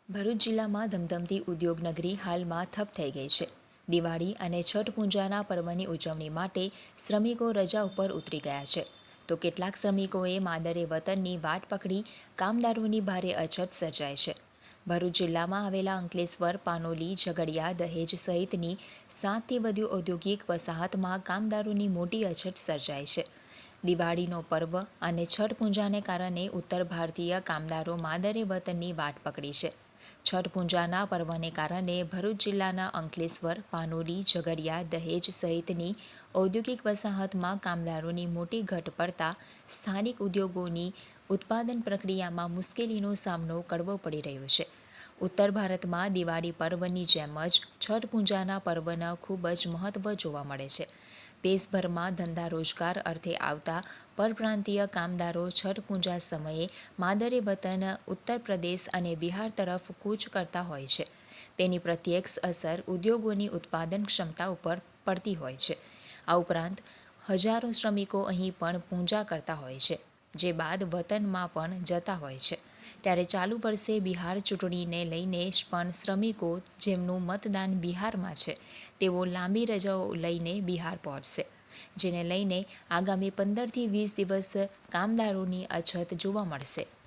ભરૂચ જિલ્લામાં ધમધમતી ઉદ્યોગનગરી હાલમાં ઠપ થઈ ગઈ છે. દિવાળી અને છઠ પૂજાના પર્વની ઉજવણી માટે શ્રમિકો રજા ઉપર ઉતરી ગયા છે, તો કેટલાક શ્રમિકોએ માદરે વતનની વાટ પકડી કામદારોની ભારે અછત સર્જાય છે. ભરૂચ જિલ્લામાં આવેલા અંકલેશ્વર, પાનોલી, ઝઘડિયા, દહેજ સહિતની 7થી વધુ ઔદ્યોગિક વસાહતમાં કામદારોની મોટી અછત સર્જાય છે. દિવાળીનો પર્વ અને છઠ પૂજાને કારણે ઉત્તર ભારતીય કામદારો માદરે વતનની વાટ પકડી છે. છઠ પૂજાના પર્વને કારણે ભરૂચ જિલ્લાના અંકલેશ્વર, પાનોલી, ઝઘડિયા, દહેજ સહિતની ઔદ્યોગિક વસાહતમાં કામદારોની મોટી ઘટ પડતા સ્થાનિક ઉદ્યોગોની ઉત્પાદન પ્રક્રિયામાં મુશ્કેલીનો સામનો કરવો પડી રહ્યો છે. ઉત્તર ભારતમાં દિવાળી પર્વની જેમ જ છઠ પૂજાના પર્વનું ખૂબ જ મહત્વ જોવા મળે છે. દેશભરમાં ધંધા રોજગાર અર્થે આવતા પરપ્રાંતીય કામદારો છઠ પૂજા સમયે માદરે વતન ઉત્તર પ્રદેશ અને બિહાર તરફ કૂચ કરતા હોય છે. તેની પ્રત્યક્ષ અસર ઉદ્યોગોની ઉત્પાદન ક્ષમતા ઉપર પડતી હોય છે. આ ઉપરાંત હજારો શ્રમિકો અહીં પણ પૂજા કરતા હોય છે, જે બાદ વતનમાં પણ જતા હોય છે. ત્યારે ચાલુ વર્ષે બિહાર ચૂંટણીને લઈને પણ શ્રમિકો જેમનું મતદાન બિહારમાં છે, તેઓ લાંબી રજાઓ લઈને બિહાર પહોંચશે, જેને લઈને આગામી 15થી 20 દિવસ કામદારોની અછત જોવા મળશે.